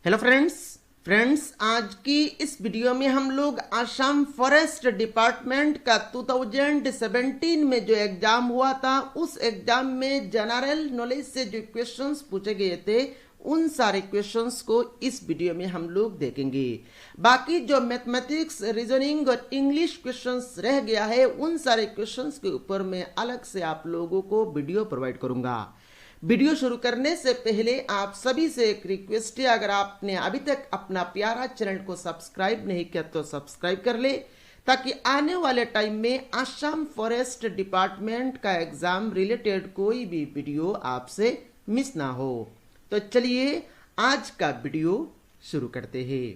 Hello friends आज की इस वीडियो में हम लोग असम फॉरेस्ट डिपार्टमेंट का 2017 में जो एग्जाम हुआ था उस एग्जाम में जनरल नॉलेज से जो क्वेश्चंस पूछे गए थे उन सारे क्वेश्चंस को इस वीडियो में हम लोग देखेंगे। बाकी जो मैथमेटिक्स, रीजनिंग और इंग्लिश क्वेश्चंस रह गया है उन सारे क्वेश्चंस के ऊपर मैं अलग से आप लोगों को वीडियो प्रोवाइड करूंगा। वीडियो शुरू करने से पहले आप सभी से एक रिक्वेस्ट है, अगर आपने अभी तक अपना प्यारा चैनल को सब्सक्राइब नहीं किया तो सब्सक्राइब कर ले, ताकि आने वाले टाइम में असम फॉरेस्ट डिपार्टमेंट का एग्जाम रिलेटेड कोई भी वीडियो आपसे मिस ना हो। तो चलिए आज का वीडियो शुरू करते हैं।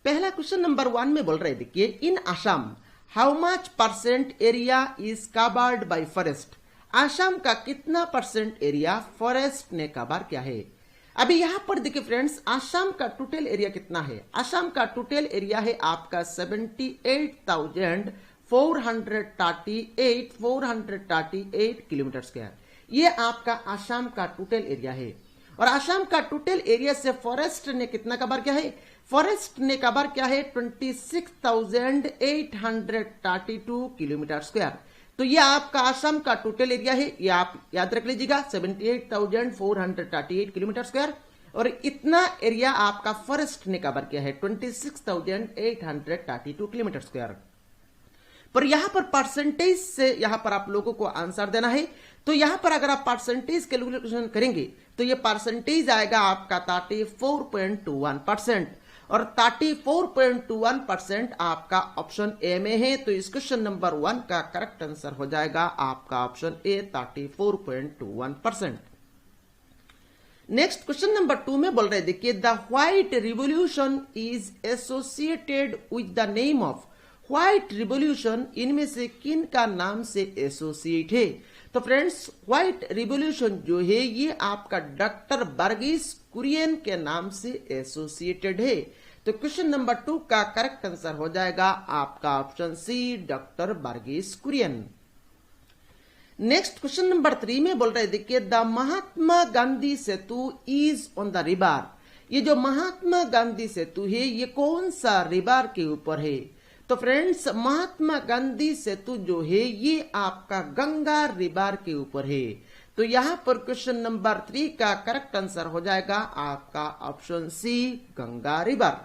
पहला क्वेश्चन नंबर 1 में बोल रहे देखिए, in Assam how much percent area is covered by forest. Assam का कितना परसेंट एरिया फॉरेस्ट ने कवर किया है। अभी यहां पर देखिए फ्रेंड्स, असम का टोटल एरिया कितना है। असम का टोटल एरिया है आपका 78,438 किलोमीटर स्क्वायर। ये आपका असम का टोटल एरिया है। और असम का टोटल एरिया से फॉरेस्ट ने कितना कवर किया है। फॉरेस्ट ने कवर किया है 26,832 किलोमीटर स्क्वायर। तो ये आपका असम का टोटल एरिया है, ये आप याद रख लीजिएगा 78,438 किलोमीटर स्क्वायर। और इतना एरिया आपका फॉरेस्ट ने कवर किया है 26,832 किलोमीटर स्क्वायर। पर यहां पर परसेंटेज से यहां पर आप लोगों को आंसर देना है। तो यहां पर अगर आप परसेंटेज कैलकुलेशन करेंगे तो ये परसेंटेज आएगा आपका 34.21%। और 34.21% आपका ऑप्शन ए में है। तो इस क्वेश्चन नंबर 1 का करेक्ट आंसर हो जाएगा आपका option A 34.21%। Next question number 2 में बोल रहे देखिए, the white revolution is associated with the name of. White revolution इनमें से किन का नाम से एसोसिएट है। तो फ्रेंड्स, व्हाइट रिवॉल्यूशन जो है ये आपका डॉक्टर वर्गीस कुरियन के नाम से एसोसिएटेड है। तो क्वेश्चन नंबर 2 का करेक्ट आंसर हो जाएगा आपका option C doctor Verghese Kurien. Next question number 3 में बोल रहे देखिए, the Mahatma Gandhi Setu is on the river. ये जो महात्मा गांधी सेतु है ये कौन सा रिवर के ऊपर है। तो फ्रेंड्स, महात्मा गांधी सेतु जो है ये आपका गंगा रिवर के ऊपर है। तो यहां पर क्वेश्चन नंबर 3 का करेक्ट आंसर हो जाएगा आपका option C Ganga river.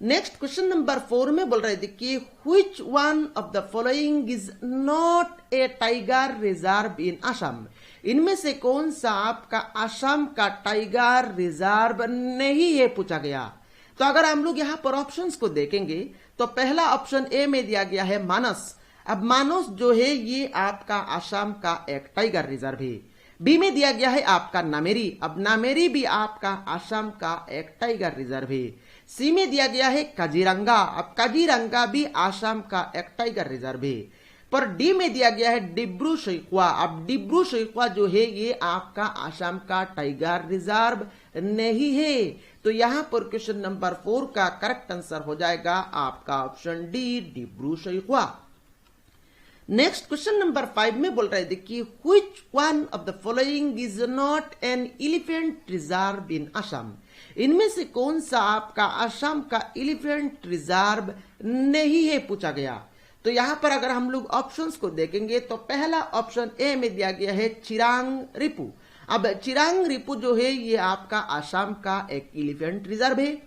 Next question number 4 में बोल रहे देखिए, which one of the following is not a tiger reserve in Assam. इनमें से कौन सा आपका असम का टाइगर रिजर्व नहीं है पूछा गया। तो अगर हम लोग यहां पर ऑप्शंस को देखेंगे तो पहला ऑप्शन ए में दिया गया है मानस। अब मानस जो है ये आपका असम का एक टाइगर रिजर्व है। बी में दिया गया है आपका नामेरी। अब नामेरी भी आपका असम का एक टाइगर रिजर्व है। सी में दिया गया है काजीरंगा। अब काजीरंगा भी असम का एक टाइगर रिजर्व है। पर डी में दिया गया है डिब्रू सैखवा। अब डिब्रू सैखवा जो है ये आपका असम का टाइगर रिजर्व नहीं है। तो यहां पर क्वेश्चन नंबर 4 का करेक्ट आंसर हो जाएगा आपका option D Dibru Saikhowa. Next question number 5 में बोल रहे देखिए, which one of the following is not an elephant reserve in Assam. इनमें से कौन सा आपका असम का एलिफेंट रिजर्व नहीं है पूछा गया। तो यहां पर अगर हम लोग ऑप्शंस को देखेंगे तो पहला ऑप्शन ए में दिया गया है चिरांग रिपू। अब चिरांग रिपू जो है ये आपका असम का एक एलिफेंट रिजर्व है।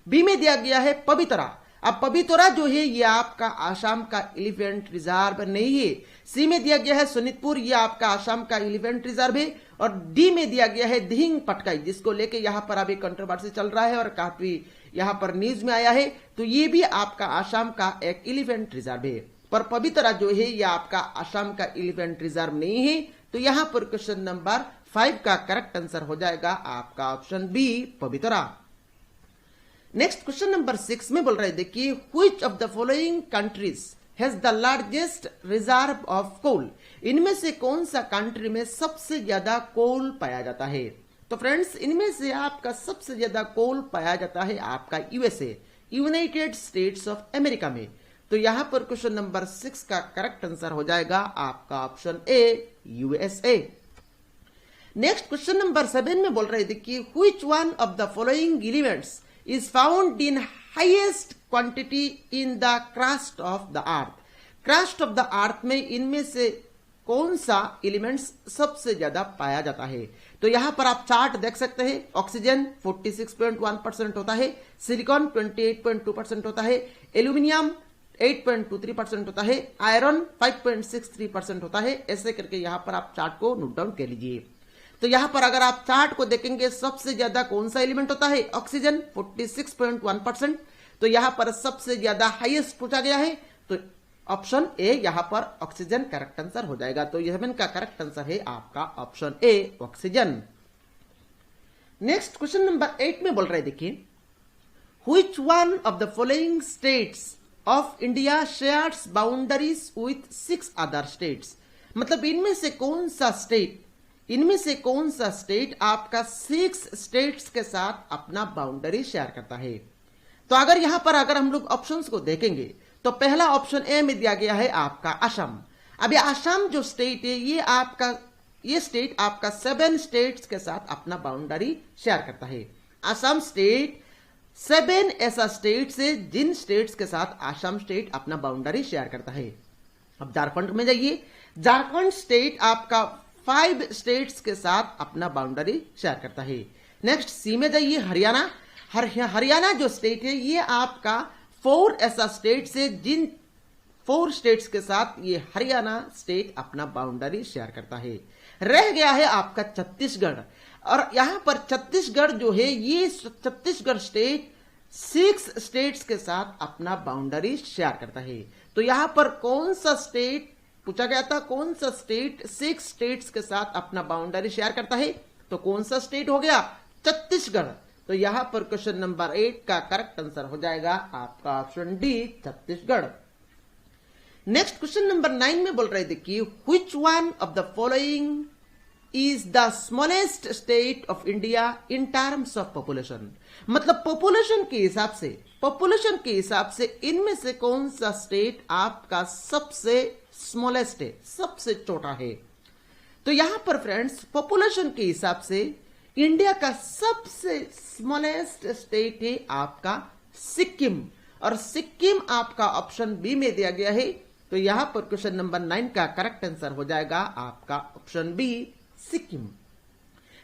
बी में दिया गया है पवित्रा। अब पवित्रा जो है ये आपका असम का एलिफेंट रिजर्व नहीं है। सी में दिया गया है सोनितपुर, ये आपका असम का एलिफेंट रिजर्व है। और डी में दिया गया है दिहिंग पटकाई, जिसको लेके यहाँ पर अभी कंट्रोवर्सी चल रहा है और काफी यहाँ पर न्यूज में आया है। तो ये भी आपका असम का एक एलिफेंट रिजर्व है। पर पवित्रा जो है ये आपका असम का एलिफेंट रिजर्व नहीं है। तो यहाँ पर क्वेश्चन नंबर 5 का करेक्ट आंसर हो जाएगा आपका option B Pavitra. Next question number 6 में बोल रहे देखिए, which of the following countries has the largest reserve of coal. इनमें से कौन सा कंट्री में सबसे ज्यादा कोल पाया जाता है। तो फ्रेंड्स, इनमें से आपका सबसे ज्यादा कोल पाया जाता है आपका USA, United states of America में। तो यहां पर क्वेश्चन नंबर 6 का करेक्ट आंसर हो जाएगा आपका option A USA. Next question number 7 में बोल रहे थे कि which one of the following elements is found in highest quantity in the crust of the earth. Crust of the earth में इनमें से कौन सा एलिमेंट्स सबसे ज्यादा पाया जाता है? तो यहां पर आप चार्ट देख सकते हैं। ऑक्सीजन 46.1% होता है, सिलिकॉन 28.2% होता है, एल्यूमिनियम 8.23% होता है, आयरन 5.63% होता है। ऐसे करके यहां पर आप चार्ट को नोट डाउन कर लीजिए। तो यहां पर अगर आप चार्ट को देखेंगे सबसे ज्यादा कौन सा एलिमेंट होता है? ऑक्सीजन 46.1%। तो यहां पर सबसे ज्यादा हाईएस्ट पूछा गया है, तो ऑप्शन ए यहां पर ऑक्सीजन करेक्ट आंसर हो जाएगा। तो 7 का करेक्ट आंसर है आपका option A oxygen. Next question number 8 में बोल रहे देखिए, which one of the following states of India shares boundaries with 6 other states. मतलब इनमें से कौन सा स्टेट आपका 6 स्टेट्स के साथ अपना बाउंड्री शेयर करता है? तो अगर यहां पर हम लोग ऑप्शंस को देखेंगे तो पहला ऑप्शन ए में दिया गया है आपका असम। अब ये असम जो स्टेट है ये स्टेट आपका 7 स्टेट्स के साथ अपना बाउंड्री शेयर करता है। असम स्टेट 7 ऐसा स्टेट है जिन स्टेट्स के साथ असम स्टेट अपना बाउंड्री शेयर करता है। अब झारखंड में जाइए, झारखंड स्टेट आपका 5 स्टेट्स के साथ अपना बाउंड्री शेयर करता है। नेक्स्ट सी में जाइए, हरियाणा जो स्टेट है ये आपका 4 ऐसा स्टेट से जिन 4 स्टेट्स के साथ ये हरियाणा स्टेट अपना बाउंड्री शेयर करता है। रह गया है आपका छत्तीसगढ़, और यहां पर छत्तीसगढ़ जो है ये छत्तीसगढ़ स्टेट 6 स्टेट्स के साथ अपना बाउंड्री शेयर करता है। तो यहां पर कौन सा स्टेट पूछा गया था, कौन सा स्टेट 6 स्टेट्स के साथ अपना बाउंड्री शेयर करता है? तो कौन सा स्टेट हो गया? छत्तीसगढ़। तो यहां पर क्वेश्चन नंबर 8 का करेक्ट आंसर हो जाएगा आपका option D Chhattisgarh. Next question number 9 में बोल रहे देखिए, which one of the following is the smallest state of India in terms of population. मतलब पॉपुलेशन के हिसाब से इनमें से कौन सा स्टेट आपका सबसे स्मॉलेस्ट है, सबसे छोटा है? तो यहां पर फ्रेंड्स पॉपुलेशन के हिसाब से इंडिया का सबसे स्मॉलेस्ट स्टेट है आपका सिक्किम, और सिक्किम आपका ऑप्शन बी में दिया गया है। तो यहां पर क्वेश्चन नंबर 9 का करेक्ट आंसर हो जाएगा आपका ऑप्शन बी सिक्किम।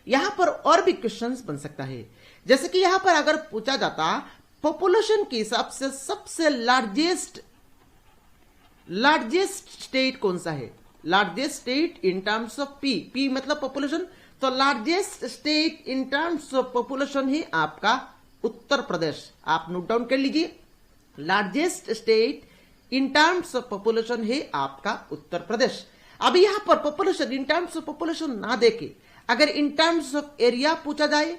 यहां पर और भी क्वेश्चंस बन सकता है, जैसे कि यहां पर अगर पूछा जाता पॉपुलेशन के हिसाब से सबसे लार्जेस्ट स्टेट कौन सा है? Largest state in terms of P मतलब पॉपुलेशन। तो largest state in terms of population है आपका उत्तर प्रदेश। आप नोट डाउन कर लीजिए, largest state in terms of population है आपका उत्तर प्रदेश। अब यहां पर population in terms of population ना देके अगर इन टर्म्स ऑफ एरिया पूछा जाए,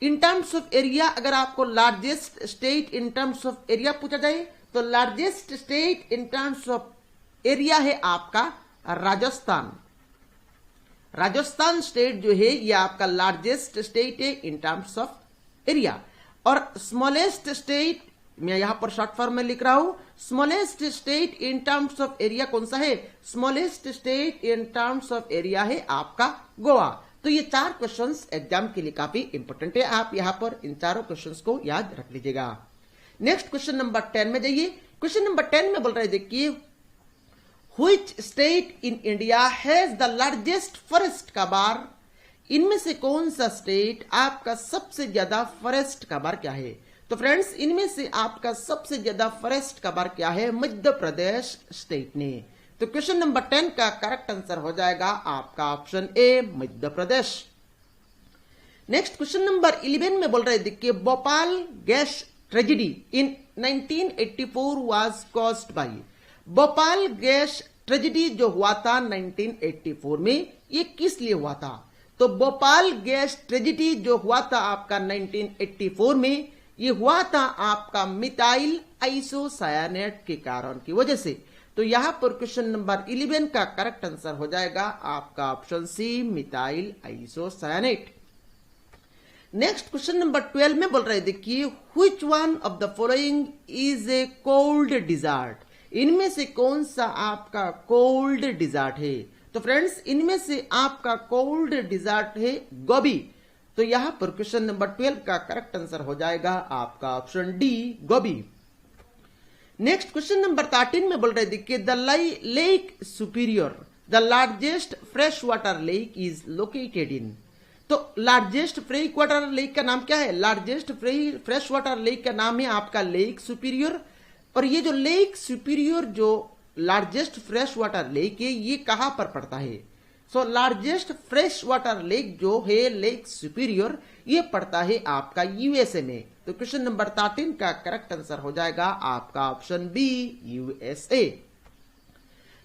इन टर्म्स ऑफ एरिया अगर आपको largest state in terms of area पूछा जाए, तो largest state in terms of area है आपका राजस्थान। राजस्थान स्टेट जो है ये आपका लार्जेस्ट स्टेट है इन टर्म्स ऑफ एरिया। और स्मॉलेस्ट स्टेट मैं यहां पर शॉर्ट फॉर्म में लिख रहा हूं, smallest state in terms of area कौन सा है? Smallest state in terms of area है आपका गोवा। तो ये 4 क्वेश्चंस एग्जाम के लिए काफी इंपोर्टेंट है, आप यहां पर इन चारों क्वेश्चंस को याद रख लीजिएगा। नेक्स्ट क्वेश्चन नंबर 10 में जाइए। क्वेश्चन नंबर 10 में बोल रहे देखिए, Which state in India has the largest forest कबार? इनमें से कौन सा स्टेट आपका सबसे ज्यादा फॉरेस्ट कबार क्या है? तो फ्रेंड्स इनमें से आपका सबसे ज्यादा फॉरेस्ट कबार क्या है? मध्य प्रदेश स्टेट ने। तो क्वेश्चन नंबर 10 का करेक्ट आंसर हो जाएगा आपका option A Madhya Pradesh. Next question number 11 में बोल रहे देखिए, Bhopal gas tragedy in 1984 was caused by. Bhopal gas tragedy जो हुआ था 1984 में, ये किस लिए हुआ था? तो भोपाल गैस ट्रेजेडी जो हुआ था आपका 1984 में, ये हुआ था आपका मिथाइल आइसोसायानेट के कारण की वजह से। तो यहां पर क्वेश्चन नंबर 11 का करेक्ट आंसर हो जाएगा आपका option C methyl isocyanate. Next question number 12 में बोल रहे देखिए, which one of the following is a cold desert. इनमें से कौन सा आपका कोल्ड डिजर्ट है? तो फ्रेंड्स इनमें से आपका कोल्ड डिजर्ट है गोभी। तो यहां पर क्वेश्चन नंबर 12 का करेक्ट आंसर हो जाएगा आपका ऑप्शन डी गोभी। नेक्स्ट क्वेश्चन नंबर 13 में बोल रहे देखिए the lake superior the largest fresh water lake is located इन। तो लार्जेस्ट फ्रेश वाटर लेक का नाम क्या है? लार्जेस्ट फ्रेश वाटर लेक का नाम है आपका लेक सुपीरियर। और ये जो लेक सुपीरियर जो लार्जेस्ट फ्रेश वाटर लेक है ये कहां पर पड़ता है? So largest fresh water lake जो है लेक सुपीरियर ये पड़ता है आपका यूएसए में। तो क्वेश्चन नंबर 13 का करेक्ट आंसर हो जाएगा आपका option B USA.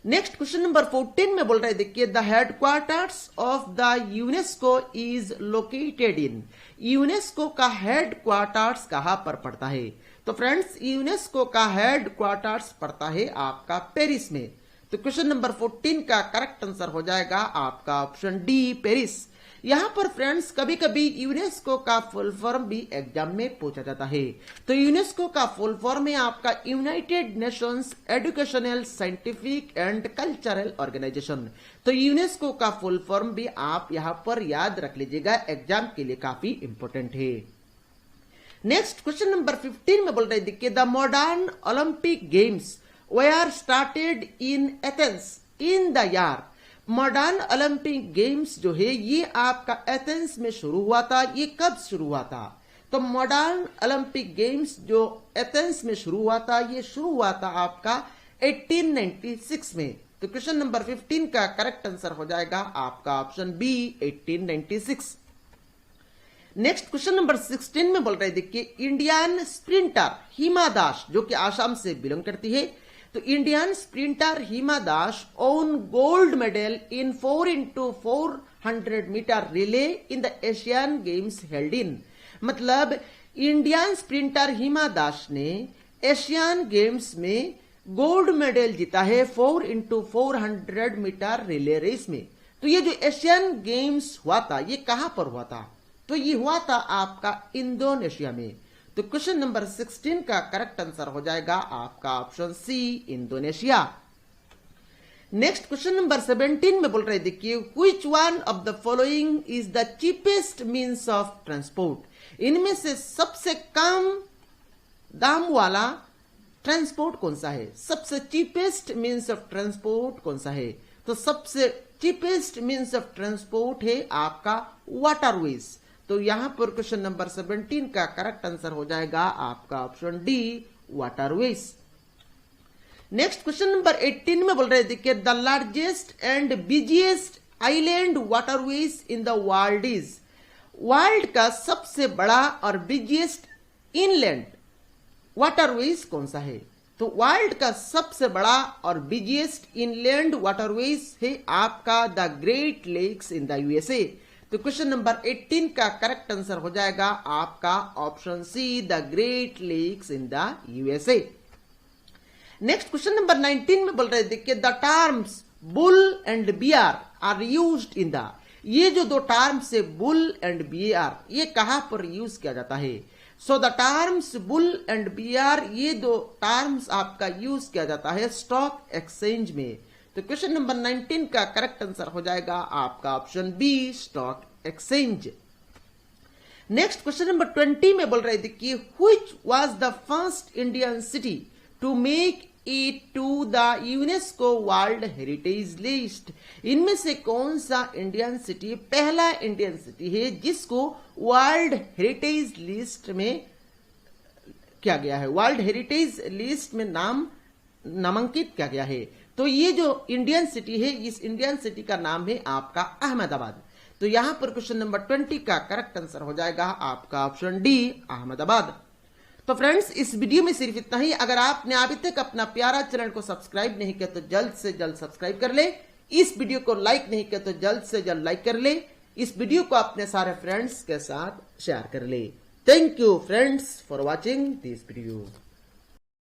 Next question number 14 में बोल रहे देखिए the headquarters of the UNESCO is located in. UNESCO का हेडक्वार्टर्स कहां पर पड़ता है? तो फ्रेंड्स यूनेस्को का हेडक्वार्टर्स पड़ता है आपका पेरिस में। तो क्वेश्चन नंबर 14 का करेक्ट आंसर हो जाएगा आपका ऑप्शन डी पेरिस। यहां पर फ्रेंड्स कभी कभी यूनेस्को का फुल फॉर्म भी एग्जाम में पूछा जाता है। तो यूनेस्को का फुल फॉर्म है आपका United Nations Educational Scientific and Cultural Organization. तो यूनेस्को का फुल फॉर्म भी आप यहां पर याद रख लीजिएगा, एग्जाम के लिए काफी इंपॉर्टेंट है। नेक्स्ट क्वेश्चन नंबर 15 में बोल रहे देखिए the modern Olympic games were started in Athens in the year। Modern Olympic games जो है ये आपका एथेंस में शुरू हुआ था। ये कब शुरू हुआ था? तो मॉडर्न ओलंपिक गेम्स जो एथेंस में शुरू हुआ था ये शुरू हुआ था आपका 1896 में। तो क्वेश्चन नंबर 15 का करेक्ट आंसर हो जाएगा आपका option B 1896। Next question number 16 में बोल रहे देखिए इंडियन स्प्रिंटर हिमा दास जो कि आसाम से बिलोंग करती है। तो Indian sprinter Hima Das won gold medal in 4x400 metre relay in the Asian Games held in. मतलब इंडियन स्प्रिंटर हिमा दास ने एशियन गेम्स में गोल्ड मेडल जीता है 4x400 मीटर रिले रेस में। तो ये जो एशियन गेम्स हुआ था ये कहां पर हुआ था? तो ये हुआ था आपका इंडोनेशिया में। तो क्वेश्चन नंबर 16 का करेक्ट आंसर हो जाएगा आपका option C Indonesia. Next question number 17 में बोल रहे देखिए which one of the following is the cheapest means of transport. इनमें से सबसे कम दाम वाला ट्रांसपोर्ट कौन सा है? सबसे चीपेस्ट मीन्स ऑफ ट्रांसपोर्ट कौन सा है? तो सबसे चीपेस्ट मीन्स ऑफ ट्रांसपोर्ट है आपका वाटरवेज। तो यहां पर क्वेश्चन नंबर 17 का करेक्ट आंसर हो जाएगा आपका option D waterways. Next question number 18 में बोल रहे देखिए the largest and busiest island waterways in the world is. World का सबसे बड़ा और बिजिएस्ट इनलैंड वाटरवेज कौन सा है? तो वर्ल्ड का सबसे बड़ा और बिजिएस्ट इनलैंड वाटरवेज है आपका the Great Lakes in the USA. तो क्वेश्चन नंबर 18 का करेक्ट आंसर हो जाएगा आपका option C the Great Lakes in the USA. Next question number 19 में बोल रहे देखिए the terms bull and bear are used in the. ये जो दो टर्म्स है बुल एंड बियर ये कहां पर यूज किया जाता है? So the terms bull and bear ये दो टर्म्स आपका यूज किया जाता है स्टॉक एक्सचेंज में। तो क्वेश्चन नंबर 19 का करेक्ट आंसर हो जाएगा आपका option B stock exchange. Next question number 20 में बोल रहे देखिए which was the first Indian city to make it to the UNESCO world heritage list. इनमें से कौन सा इंडियन सिटी पहला इंडियन सिटी है जिसको वर्ल्ड हेरिटेज लिस्ट में किया गया है, वर्ल्ड हेरिटेज लिस्ट में नामांकित किया गया है? तो ये जो इंडियन सिटी है इस इंडियन सिटी का नाम है आपका अहमदाबाद। तो यहां पर क्वेश्चन नंबर 20 का करेक्ट आंसर हो जाएगा आपका ऑप्शन डी अहमदाबाद। तो फ्रेंड्स इस वीडियो में सिर्फ इतना ही। अगर आपने अभी तक अपना प्यारा चैनल को सब्सक्राइब नहीं किया तो जल्द से जल्द सब्सक्राइब कर ले। इस वीडियो को लाइक नहीं किया तो जल्द से जल्द लाइक कर ले। इस वीडियो को अपने सारे फ्रेंड्स के साथ शेयर कर ले। Thank you friends for watching this video.